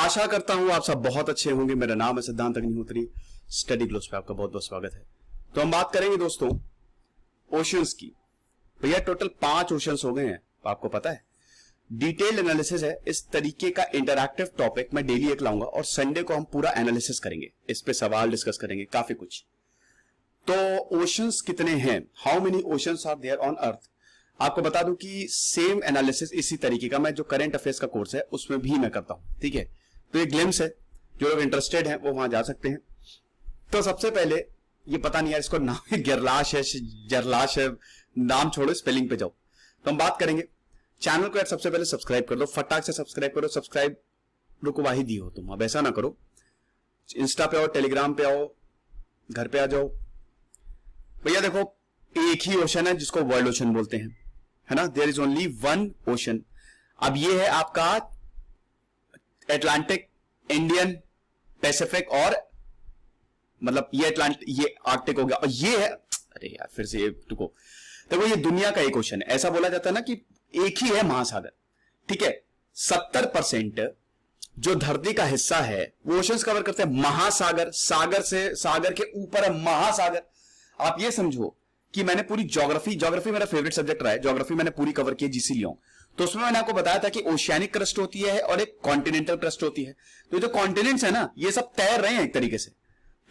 आशा करता हूं आप सब बहुत अच्छे होंगे। मेरा नाम है सिद्धांत अग्निहोत्री। स्टडी ग्लोस पे आपका बहुत बहुत स्वागत है। तो हम बात करेंगे दोस्तों ओशंस की। भैया टोटल 5 ओशंस हो गए हैं, आपको पता है। डिटेल एनालिसिस है। इस तरीके का इंटरैक्टिव टॉपिक मैं डेली एक लाऊंगा और संडे को हम पूरा एनालिसिस करेंगे, इस पे सवाल डिस्कस करेंगे, काफी कुछ। तो ओशंस कितने हैं, how many oceans are there on earth. आपको बता दूं कि सेम एनालिसिस इसी तरीके का मैं जो करंट अफेयर्स का कोर्स है उसमें भी मैं करता हूं, ठीक है। तो ये ग्लिम्स है, जो लोग इंटरेस्टेड हैं वो वहां जा सकते हैं। तो सबसे पहले ये पता नहीं यार इसको नाम गिरलाश है जरलाश है, नाम छोड़ो, स्पेलिंग पे जाओ। तो हम बात करेंगे। चैनल को यार सबसे पहले सब्सक्राइब कर दो, फटाक से सब्सक्राइब करो। सब्सक्राइब रुकवाही दी हो तुम, अब ऐसा ना करो। इंस्टा पे आओ, टेलीग्राम पे आओ, घर पे आ जाओ। भैया देखो एक ही ओशन है जिसको वर्ल्ड ओशन बोलते हैं, है ना। There is only one ocean. अब ये है आपका अटलांटिक, इंडियन, पैसिफिक और मतलब ये ये आर्कटिक हो गया, और ये है, अरे यार फिर से रुको, देखो ये दुनिया का एक ओशन है। ऐसा बोला जाता है ना कि एक ही है महासागर, ठीक है। 70% जो धरती का हिस्सा है वो ओशंस कवर करते हैं। महासागर, सागर से सागर के ऊपर है महासागर। आप ये समझो कि मैंने पूरी ज्योग्राफी मेरा फेवरेट सब्जेक्ट रहा है, ज्योग्राफी मैंने पूरी कवर की जीसी लियोंग। तो उसमें मैंने आपको बताया था कि ओशियानिक क्रस्ट होती है और एक कॉन्टिनेंटल क्रस्ट होती है। तो जो कॉन्टिनेंट्स है ना ये सब तैर रहे हैं एक तरीके से।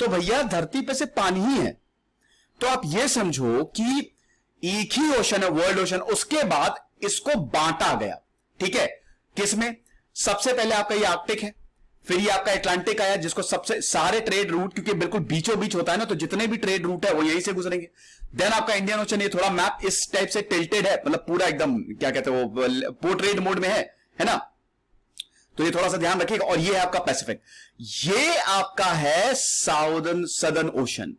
तो भैया धरती पे से पानी ही है। तो आप ये समझो कि एक ही ओशन है वर्ल्ड ओशन। उसके बाद इसको बांटा गया, ठीक है। किसमें? सबसे पहले आपका ये आर्कटिक है, फिर ये आपका अटलांटिक आया जिसको सबसे सारे ट्रेड रूट, क्योंकि बिल्कुल बीचों बीच होता है ना, तो जितने भी ट्रेड रूट है वो यहीं से गुजरेंगे। देन आपका इंडियन ओशन, ये थोड़ा मैप इस टाइप से टिल्टेड है, मतलब पूरा एकदम क्या कहते हैं वो पोर्ट्रेट मोड में है ना, तो ये थोड़ा सा ध्यान रखिएगा। और ये है आपका पैसिफिक, ये आपका है सदर्न ओशन,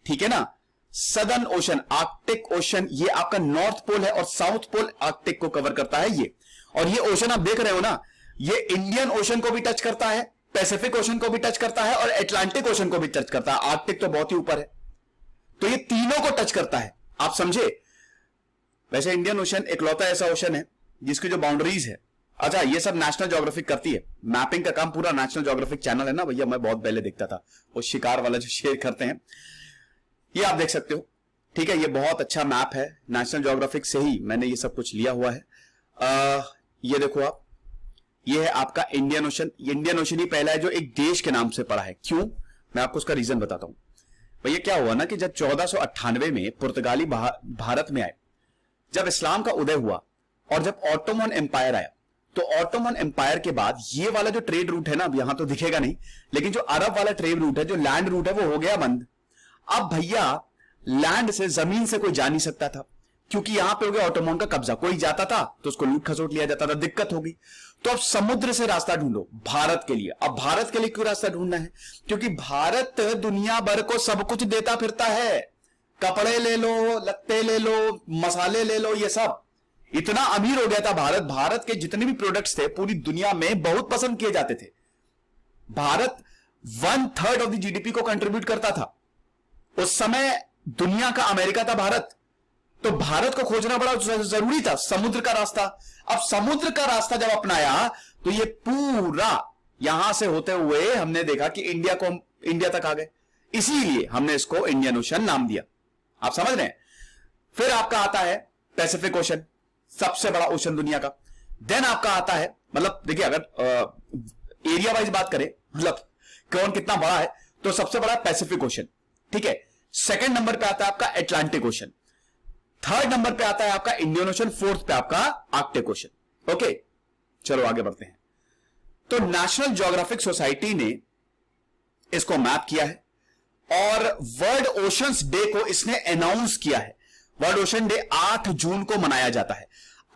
ठीक है ना। सदर्न ओशन, आर्कटिक ओशन, ये आपका नॉर्थ पोल है और साउथ पोल आर्कटिक को कवर करता है ये। और ये ओशन आप देख रहे हो ना, ये इंडियन ओशन को भी टच करता है, पैसिफिक ओशन को भी टच करता है और अटलांटिक ओशन को भी टच करता है। आर्कटिक तो बहुत ही ऊपर है, तो ये तीनों को टच करता है, आप समझे। वैसे इंडियन ओशन इकलौता ऐसा ओशन है जिसकी जो बाउंड्रीज है, अच्छा ये सब नेशनल ज्योग्राफिक करती है। मैपिंग का काम पूरा नेशनल ज्योग्राफिक चैनल है ना भैया, मैं बहुत पहले देखता था, वो शिकार वाला जो शेयर करते हैं, ये आप देख सकते हो, ठीक है। ये बहुत अच्छा मैप है, नेशनल ज्योग्राफिक से ही मैंने ये सब कुछ लिया हुआ है। ये देखो आप, ये है आपका इंडियन ओशन। इंडियन ओशन ही पहला है जो एक देश के नाम से पड़ा है। क्यों? मैं आपको उसका रीजन बताता हूं। भैया क्या हुआ ना कि जब 1498 में पुर्तगाली भारत में आए, जब इस्लाम का उदय हुआ और जब ऑटोमन एम्पायर आया, तो ऑटोमन एम्पायर के बाद ये वाला जो ट्रेड रूट है ना, अब यहां तो दिखेगा नहीं, लेकिन जो अरब वाला ट्रेड रूट है, जो लैंड रूट है, वो हो गया बंद। अब भैया लैंड से, जमीन से कोई जा नहीं सकता था, क्योंकि यहां पे हो गया ऑटोमन का कब्जा। कोई जाता था तो उसको लूट खसोट लिया जाता था, दिक्कत होगी। तो अब समुद्र से रास्ता ढूंढो भारत के लिए। अब भारत के लिए क्यों रास्ता ढूंढना है? क्योंकि भारत दुनिया भर को सब कुछ देता फिरता है। कपड़े ले लो, लत्ते ले लो, मसाले ले लो, ये सब इतना अमीर हो गया था भारत। भारत के जितने भी प्रोडक्ट्स थे पूरी दुनिया में बहुत पसंद किए जाते थे। भारत 1/3 ऑफ द जीडीपी को कंट्रीब्यूट करता था। उस समय दुनिया का अमेरिका था भारत। तो भारत को खोजना बड़ा जरूरी था, समुद्र का रास्ता। अब समुद्र का रास्ता जब अपनाया तो ये पूरा यहां से होते हुए हमने देखा कि इंडिया तक आ गए, इसीलिए हमने इसको इंडियन ओशन नाम दिया। आप समझ रहे हैं। फिर आपका आता है पैसिफिक ओशन, सबसे बड़ा ओशन दुनिया का। देन आपका आता है, मतलब देखिए अगर एरिया वाइज बात करें, मतलब कौन कितना बड़ा है, तो सबसे बड़ा पैसिफिक ओशन, ठीक है। सेकंड नंबर पे आता है आपका अटलांटिक ओशन, थर्ड नंबर पे आता है आपका इंडियन ओशन, फोर्थ पे आपका आर्कटिक ओशन। ओके चलो आगे बढ़ते हैं। तो नेशनल ज्योग्राफिक सोसाइटी ने इसको मैप किया है और वर्ल्ड ओशंस डे को इसने अनाउंस किया है। वर्ल्ड ओशन डे 8 जून को मनाया जाता है।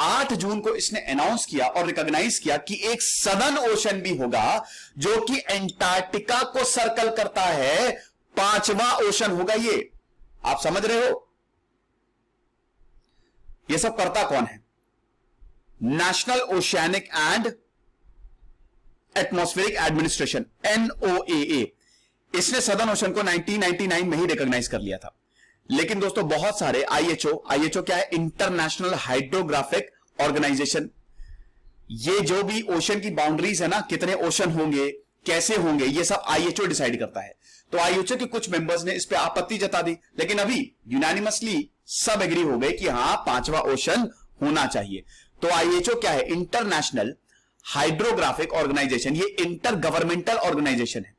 8 जून को इसने अनाउंस किया और रिकॉग्नाइज किया कि एक सदर्न ओशन भी होगा जो कि एंटार्क्टिका को सर्कल करता है। 5वां ओशन होगा ये, आप समझ रहे हो। ये सब करता कौन है? National oceanic and atmospheric administration, NOAA। इसने सदर्न ओशन को 1999 में ही रिकॉग्नाइज कर लिया था। लेकिन दोस्तों बहुत सारे IHO क्या है? इंटरनेशनल हाइड्रोग्राफिक ऑर्गेनाइजेशन, ये जो भी ओशन की बाउंड्रीज है ना, कितने ओशन होंगे, कैसे होंगे, ये सब आईएचओ डिसाइड करता है। तो आईएचओ के कुछ मेंबर्स ने इस पे आपत्ति जता दी, लेकिन अभी यूनानिमसली सब एग्री हो गए कि हाँ, पांचवा ओशन होना चाहिए। तो आईएचओ क्या है? International hydrographic organisation. ये इंटर गवर्नमेंटल ऑर्गेनाइजेशन है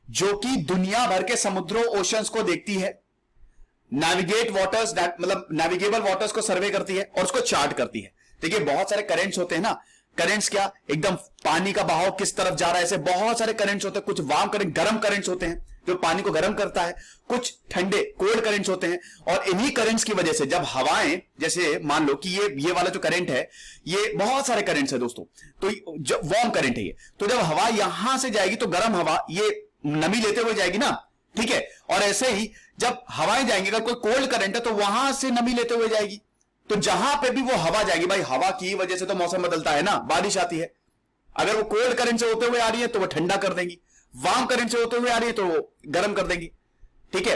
जो कि दुनिया भर के समुद्रों, ओशंस को देखती है, नेविगेट वाटर्स, मतलब नेविगेबल वाटर्स को सर्वे करती है और उसको चार्ट करती है। देखिए बहुत सारे करंट्स होते हैं ना, करंट्स क्या, एकदम पानी का बहाव किस तरफ जा रहा है, ऐसे बहुत सारे करंट्स होते हैं। कुछ वार्म करंट, गर्म करंट्स होते हैं जो पानी को गर्म करता है, कुछ ठंडे कोल्ड करंट्स होते हैं। और इन्हीं करंट्स की वजह से जब हवाएं, जैसे मान लो कि ये वाला जो करंट है, ये बहुत सारे करंट्स है दोस्तों, तो जब वार्म करंट है ये, तो जब हवा यहां से जाएगी तो गर्म हवा ये नमी लेते हुए जाएगी ना, ठीक है। और ऐसे ही जब हवाएं जाएंगी, अगर कोई कोल्ड करंट है तो वहां से नमी लेते हुए जाएगी। तो जहां पे भी वो हवा जाएगी, भाई हवा की वजह से तो मौसम बदलता है ना, बारिश आती है। अगर वो कोल्ड करंट से होते हुए आ रही है तो वो ठंडा कर देंगी, वार्म करंट से होते हुए आ रही है तो वो गर्म कर देंगी, ठीक है।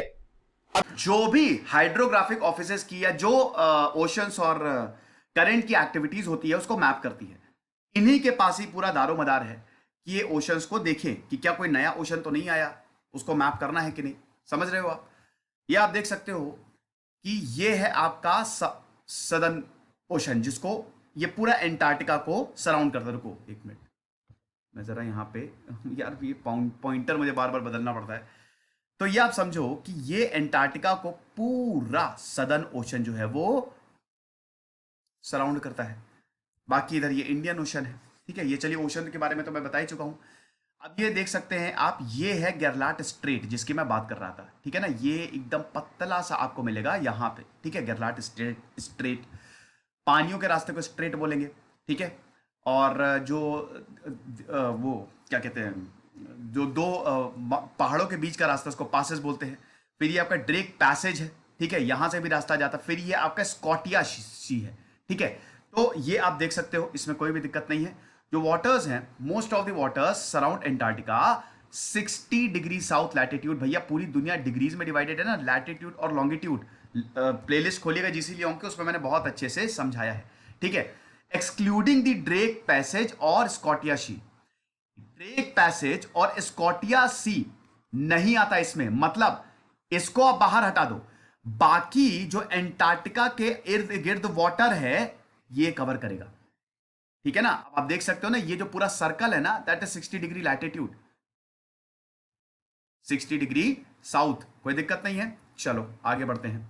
अब जो भी हाइड्रोग्राफिक ऑफिसेस की या जो ओशंस और करंट की एक्टिविटीज होती है उसको मैप करती है, इन्हीं के पास ही पूरा दारोमदार है कि ये ओशंस को देखें कि क्या कोई नया ओशन तो नहीं आया, उसको मैप करना है कि नहीं। समझ रहे हो आप? ये आप देख सकते हो कि ये है आपका सदर्न ओशन, जिसको ये पूरा एंटार्क्टिका को सराउंड करता है। रुको एक मिनट, मैं जरा यहाँ पे यार ये पॉइंटर मुझे बार बार बदलना पड़ता है। तो ये आप समझो कि ये एंटार्क्टिका को पूरा सदर्न ओशन जो है वो सराउंड करता है। बाकी इधर ये इंडियन ओशन है, ठीक है। ये चलिए ओशन के बारे में तो मैं बता ही चुका हूं। अब ये देख सकते हैं आप, ये है गेरलाट स्ट्रेट जिसकी मैं बात कर रहा था, ठीक है ना। ये एकदम पतला सा आपको मिलेगा यहाँ पे, ठीक है। गेरलाट स्ट्रेट, पानियों के रास्ते को स्ट्रेट बोलेंगे, ठीक है। और जो वो क्या कहते हैं, जो दो पहाड़ों के बीच का रास्ता, उसको पासेस बोलते हैं। फिर ये आपका ड्रेक पैसेज है, ठीक है, यहां से भी रास्ता जाता है। फिर ये आपका स्कॉटिया सी है, ठीक है। तो ये आप देख सकते हो, इसमें कोई भी दिक्कत नहीं है। जो वाटर्स हैं, most of the waters surround Antarctica 60 degree south latitude. भैया पूरी दुनिया डिग्रीज में डिवाइडेड है ना, लैटिट्यूड और लॉन्गिट्यूड। प्लेलिस्ट खोलिएगा जीसी लियोन के, उसमें मैंने बहुत अच्छे से समझाया है, ठीक है। एक्सक्लूडिंग द ड्रेक पैसेज और स्कॉटिया सी। ड्रेक पैसेज और स्कॉटिया सी नहीं आता इसमें, मतलब इसको आप बाहर हटा दो। बाकी जो एंटार्क्टिका के इर्द गिर्द वाटर है ये कवर करेगा, ठीक है ना। अब आप देख सकते हो ना, ये जो पूरा सर्कल है ना, that is 60 degree latitude, 60 degree south. कोई दिक्कत नहीं है, चलो आगे बढ़ते हैं।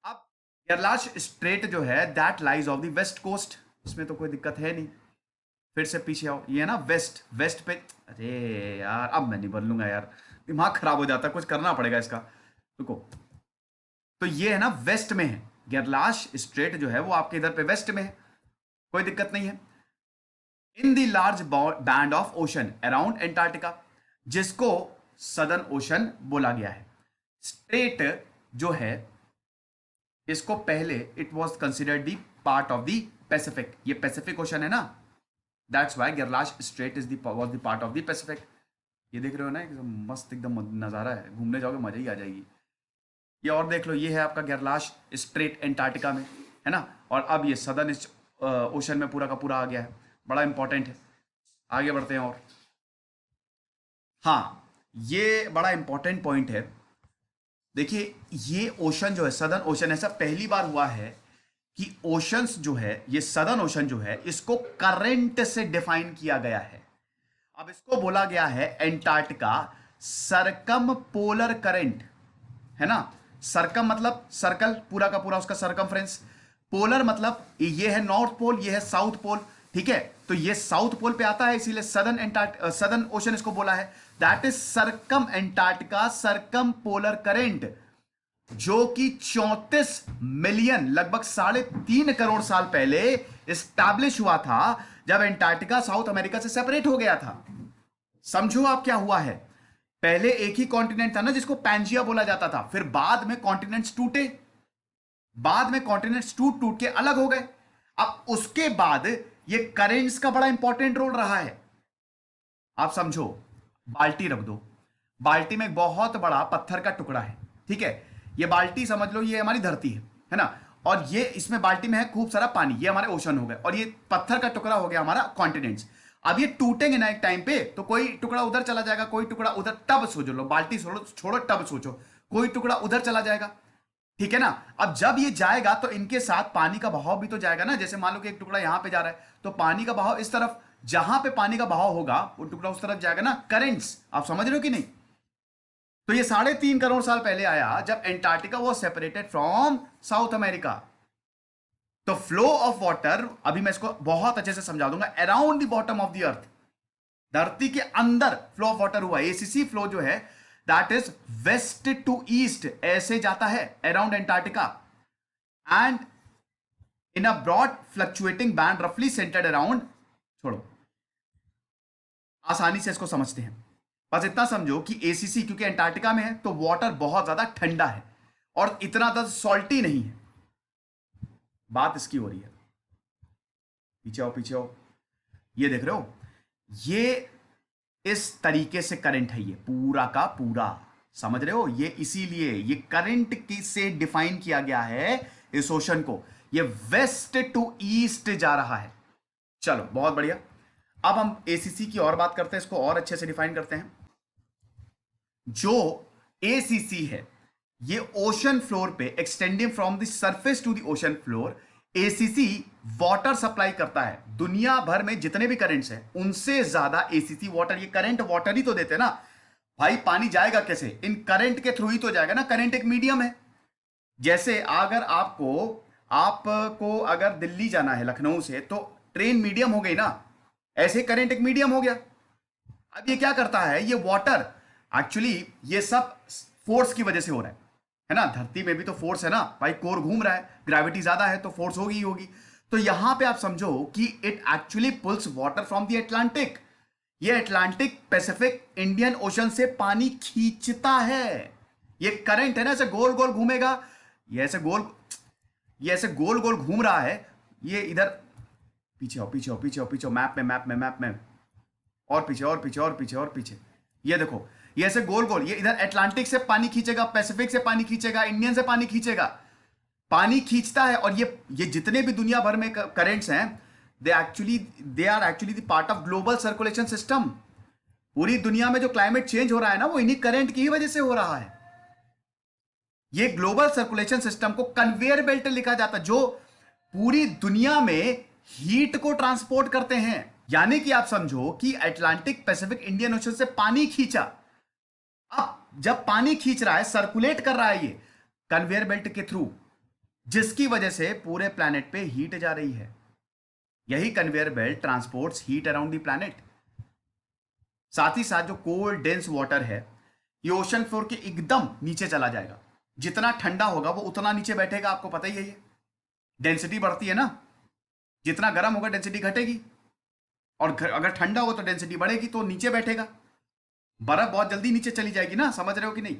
अब गेरलाच स्ट्रेट जो है that lies of the west coast, इसमें तो कोई दिक्कत है नहीं। फिर से पीछे आओ, ये है ना वेस्ट, वेस्ट पे, अरे यार अब मैं नहीं बोल लूंगा यार, दिमाग खराब हो जाता है, कुछ करना पड़ेगा इसका, रुको। तो ये है ना वेस्ट में है, गेरलाच स्ट्रेट जो है वो आपके इधर पे वेस्ट में है, कोई दिक्कत नहीं है। In the large band of ocean around Antarctica, जिसको सदर्न ओशन बोला गया है। स्ट्रेट जो है इसको पहले it was considered the part of the Pacific, ये पैसिफिक ओशन है ना, that's why Gerlache strait is was the part of the Pacific. ये देख रहे हो ना, एकदम मस्त एकदम नज़ारा है, घूमने जाओगे मजा ही आ जाएगी। ये और देख लो, ये है आपका गेरलाच स्ट्रेट एंटार्क्टिका में, है ना। और अब ये सदर्न ओशन में पूरा का पूरा आ गया है, बड़ा इंपॉर्टेंट है। आगे बढ़ते हैं। और हाँ, ये बड़ा इंपॉर्टेंट पॉइंट है। देखिए ये ओशन जो है सदर्न ओशन, ऐसा पहली बार हुआ है कि ओशंस जो है, ये सदर्न ओशन जो है, इसको करंट से डिफाइन किया गया है। अब इसको बोला गया है एंटार्क्टिका सरकम पोलर करंट, है ना। सरकम मतलब सर्कल, पूरा का पूरा उसका सरकमफ्रेंस। पोलर मतलब ये है नॉर्थ पोल, ये है साउथ पोल, ठीक है। तो ये साउथ पोल पे आता है, इसीलिए सदर्न ओशन इसको बोला है। That is circum Antarctica circumpolar current, जो कि 34 मिलियन, लगभग 3.5 करोड़ साल पहले एस्टैब्लिश हुआ था, जब एंटार्क्टिका साउथ अमेरिका से सेपरेट हो गया था। समझो आप क्या हुआ है, पहले एक ही कॉन्टिनेंट था ना जिसको पैंजिया बोला जाता था, फिर बाद में कॉन्टिनेंट्स टूटे, बाद में कॉन्टिनेंट्स टूट टूट के अलग हो गए। अब उसके बाद ये करेंट्स का बड़ा इंपॉर्टेंट रोल रहा है। आप समझो, बाल्टी रख दो, बाल्टी में एक बहुत बड़ा पत्थर का टुकड़ा है, ठीक है। ये बाल्टी समझ लो ये हमारी धरती है ना। और ये इसमें बाल्टी में है खूब सारा पानी, ये हमारे ओशन हो गए, और ये पत्थर का टुकड़ा हो गया हमारा कॉन्टिनेंट्स। अब ये टूटेंगे ना एक टाइम पे, तो कोई टुकड़ा उधर चला जाएगा, कोई टुकड़ा उधर, टब सोचो, लो बाल्टी छोड़ो टब सोचो, कोई टुकड़ा उधर चला जाएगा, ठीक है ना। अब जब ये जाएगा तो इनके साथ पानी का बहाव भी तो जाएगा ना। जैसे मान लो कि एक टुकड़ा यहां पे जा रहा है, तो पानी का बहाव इस तरफ, जहां पे पानी का बहाव होगा वो टुकड़ा उस तरफ जाएगा ना, करेंट्स, आप समझ रहे हो कि नहीं। तो ये 3.5 करोड़ साल पहले आया जब एंटार्क्टिका वो सेपरेटेड फ्रॉम साउथ अमेरिका। तो फ्लो ऑफ वाटर, अभी मैं इसको बहुत अच्छे से समझा दूंगा, around the bottom of the earth, धरती के अंदर फ्लो ऑफ वाटर हुआ। एसीसी फ्लो जो है that is west to east, ऐसे जाता है around Antarctica, and in a broad fluctuating band रफली सेंटर्ड अराउंड, छोड़ो आसानी से इसको समझते हैं, बस इतना समझो कि एसीसी क्योंकि एंटार्क्टिका में है तो वाटर बहुत ज्यादा ठंडा है और इतना ज्यादा सॉल्टी नहीं है। बात इसकी हो रही है, पीछे आओ पीछे आओ, ये देख रहे हो, ये इस तरीके से करंट है, ये पूरा का पूरा, समझ रहे हो। ये इसीलिए ये करंट से डिफाइन किया गया है इस ओशन को, ये वेस्ट टू ईस्ट जा रहा है। चलो बहुत बढ़िया, अब हम एसीसी की और बात करते हैं, इसको और अच्छे से डिफाइन करते हैं। जो एसीसी है ये ओशन फ्लोर पे extending from the surface to the ocean floor, ACC water supply करता है। दुनिया भर में जितने भी करंट्स हैं उनसे ज्यादा एसीसी वाटर, ये करंट वाटर ही तो देते ना भाई। पानी जाएगा कैसे, इन करंट के थ्रू ही तो जाएगा ना, करंट एक मीडियम है। जैसे अगर आपको अगर दिल्ली जाना है लखनऊ से, तो ट्रेन मीडियम हो गई ना, ऐसे करंट एक मीडियम हो गया। अब ये क्या करता है, ये वाटर एक्चुअली ये सब फोर्स की वजह से हो रहा है ना। धरती में भी तो फोर्स है ना भाई, कोर घूम रहा है, ग्रेविटी ज्यादा है तो फोर्स होगी ही होगी। तो यहां पे आप समझो कि it actually pulls water from the Atlantic, ये अटलांटिक पैसिफिक इंडियन ओशन से पानी खींचता है। ये करंट है ना, ऐसे गोल गोल घूमेगा, ये ऐसे गोल गोल घूम रहा है। ये इधर पीछे आओ पीछे आओ पीछे आओ पीछे, मैप में और पीछे और पीछे और पीछे और पीछे, ये देखो ये ऐसे गोल गोल, ये इधर अटलांटिक से पानी खींचेगा, पैसिफिक से पानी खींचेगा, इंडियन से पानी खींचेगा, पानी खींचता है। और ये जितने भी दुनिया भर में करंट्स हैं, they are actually the part of global circulation system. पूरी दुनिया में जो क्लाइमेट चेंज हो रहा है ना, वो इन्हीं करंट की ही वजह से हो रहा है। ये ग्लोबल सर्कुलेशन सिस्टम को कन्वेयर बेल्ट लिखा जाता है, जो पूरी दुनिया में हीट को ट्रांसपोर्ट करते हैं। यानी कि आप समझो कि अटलांटिक पैसिफिक इंडियन ओशन से पानी खींचा, अब जब पानी खींच रहा है, सर्कुलेट कर रहा है ये कन्वेयर बेल्ट के थ्रू, जिसकी वजह से पूरे प्लैनेट पे हीट जा रही है। यही conveyor belt transports heat around the planet. साथ ही साथ जो कोल्ड डेंस वाटर है, ये ओशन फ्लोर के एकदम नीचे चला जाएगा। जितना ठंडा होगा वो उतना नीचे बैठेगा, आपको पता ही है। ये डेंसिटी बढ़ती है ना, जितना गर्म होगा डेंसिटी घटेगी, और अगर ठंडा होगा तो डेंसिटी बढ़ेगी, तो नीचे बैठेगा। बर्फ बहुत जल्दी नीचे चली जाएगी ना, समझ रहे हो कि नहीं।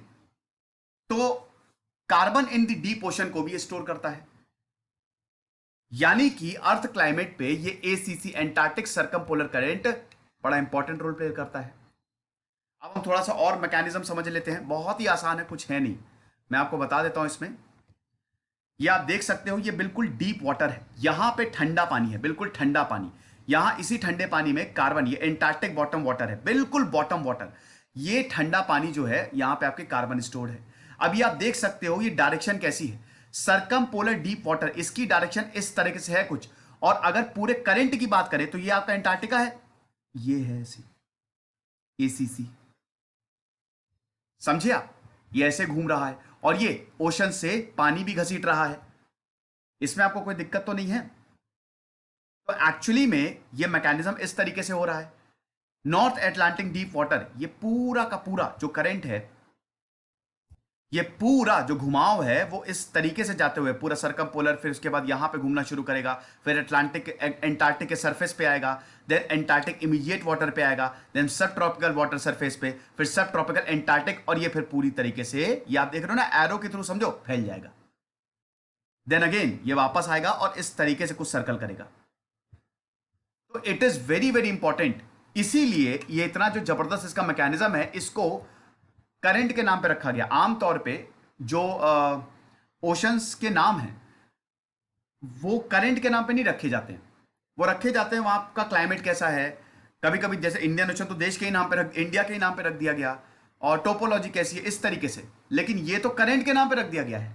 तो carbon in the deep ocean को भी ये स्टोर करता है। यानी कि अर्थ क्लाइमेट पे ये एसीसी एंटार्क्टिक सर्कमपोलर करंट बड़ा इंपॉर्टेंट रोल प्ले करता है। अब हम थोड़ा सा और मैकेनिज्म समझ लेते हैं, बहुत ही आसान है, कुछ है नहीं, मैं आपको बता देता हूं। इसमें ये आप देख सकते हो, ये बिल्कुल डीप वाटर है, यहां पे ठंडा पानी है, बिल्कुल ठंडा पानी। यहां इसी ठंडे पानी में कार्बन, ये एंटार्क्टिक बॉटम वाटर है, बिल्कुल बॉटम वाटर। ये ठंडा पानी जो है यहां पे आपके कार्बन स्टोर्ड है। अब ये आप देख सकते हो ये डायरेक्शन कैसी है, सर्कमपोलर डीप वाटर, इसकी डायरेक्शन इस तरीके से है कुछ। और अगर पूरे करंट की बात करें तो ये आपका एंटार्क्टिका है, ये है ऐसे एसीसी, समझे आप। ये ऐसे घूम रहा है और ये ओशन से पानी भी घसीट रहा है। इसमें आपको कोई दिक्कत तो नहीं है। तो एक्चुअली में ये मैकेनिज्म इस तरीके से हो रहा है। नॉर्थ अटलांटिक डीप वाटर, ये पूरा का पूरा जो करंट है, ये पूरा जो घुमाव है वो इस तरीके से जाते हुए पूरा सर्कमपोलर, फिर उसके बाद यहां पे घूमना शुरू करेगा, फिर एंटार्क्टिक के सरफेस पे आएगा, देन एंटार्क्टिक इमीडिएट वाटर पे आएगा, देन सब ट्रॉपिकल वाटर सरफेस पे, फिर सब ट्रॉपिकल एंटार्क्टिक, और ये फिर पूरी तरीके से, ये आप देख रहे हो ना एरो के थ्रू, समझो फैल जाएगा। देन अगेन ये वापस आएगा और इस तरीके से कुछ सर्कल करेगा। तो it is very very important. इसीलिए ये इतना जो जबरदस्त इसका मैकेनिज्म है, इसको करंट के नाम पे रखा गया। आमतौर पे जो ओशंस के नाम हैं वो करंट के नाम पे नहीं रखे जाते हैं, वो रखे जाते हैं वहां का क्लाइमेट कैसा है। कभी कभी जैसे इंडियन ओशन तो देश के ही नाम पे रख, इंडिया के ही नाम पे रख दिया गया, और टोपोलॉजी कैसी है इस तरीके से, लेकिन ये तो करंट के नाम पे रख दिया गया है।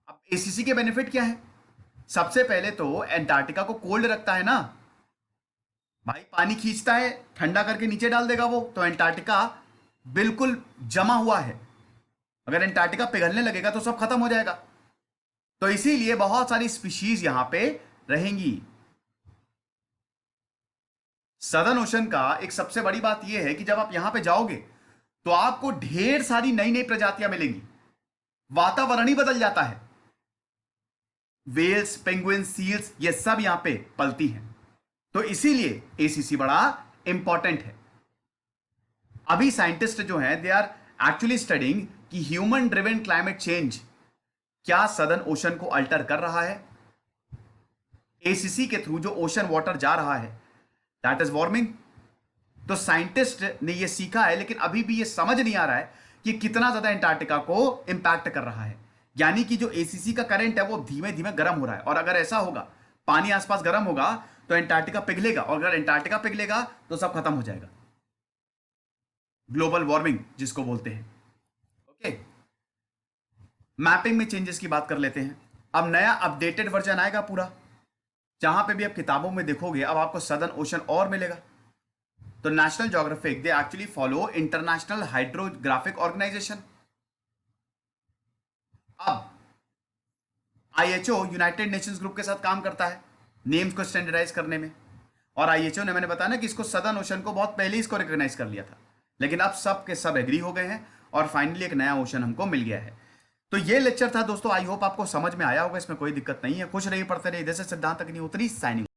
अब एसीसी के बेनिफिट क्या है? सबसे पहले तो एंटार्क्टिका को कोल्ड रखता है ना भाई, पानी खींचता है, ठंडा करके नीचे डाल देगा वो, तो एंटार्क्टिका बिल्कुल जमा हुआ है। अगर एंटार्क्टिका पिघलने लगेगा तो सब खत्म हो जाएगा। तो इसीलिए बहुत सारी स्पीशीज यहां पे रहेंगी। सदर्न ओशन का एक सबसे बड़ी बात यह है कि जब आप यहां पे जाओगे तो आपको ढेर सारी नई नई प्रजातियां मिलेंगी, वातावरण ही बदल जाता है। वेल्स, पेंगुइन, सील्स ये सब यहां पे पलती हैं। तो इसीलिए एसीसी बड़ा इंपॉर्टेंट है। अभी साइंटिस्ट जो हैं दे आर एक्चुअली स्टडिंग कि ह्यूमन ड्रिवन क्लाइमेट चेंज क्या सदर्न ओशन को अल्टर कर रहा है। एसीसी के थ्रू जो ओशन वाटर जा रहा है दैट इज वार्मिंग। तो साइंटिस्ट ने यह सीखा है, लेकिन अभी भी यह समझ नहीं आ रहा है कि कितना ज्यादा एंटार्क्टिका को इंपैक्ट कर रहा है। यानी कि जो एसीसी का करंट है वो धीमे धीमे गर्म हो रहा है, और अगर ऐसा होगा, पानी आसपास गर्म होगा तो एंटार्क्टिका पिघलेगा, और अगर एंटार्क्टिका पिघलेगा तो सब खत्म हो जाएगा। ग्लोबल वार्मिंग जिसको बोलते हैं। ओके, मैपिंग में चेंजेस की बात कर लेते हैं। अब नया अपडेटेड वर्जन आएगा पूरा, जहां पे भी आप किताबों में देखोगे अब आपको सदर्न ओशन और मिलेगा। तो National Geographic they actually follow International hydrographic Organisation. अब आईएचओ यूनाइटेड नेशंस ग्रुप के साथ काम करता है नेम्स को स्टैंडर्डाइज करने में, और आईएचओ ने, मैंने बताया ना कि इसको सदर्न ओशन को बहुत पहले ही इसको रिकॉग्नाइज कर लिया था, लेकिन अब सब के सब एग्री हो गए हैं और फाइनली एक नया ओशन हमको मिल गया है। तो ये लेक्चर था दोस्तों, आई होप आपको समझ में आया होगा, इसमें कोई दिक्कत नहीं है। खुश रहिए, पढ़ते रहिए। जैसे सिद्धांत अग्निहोत्री साइनिंग।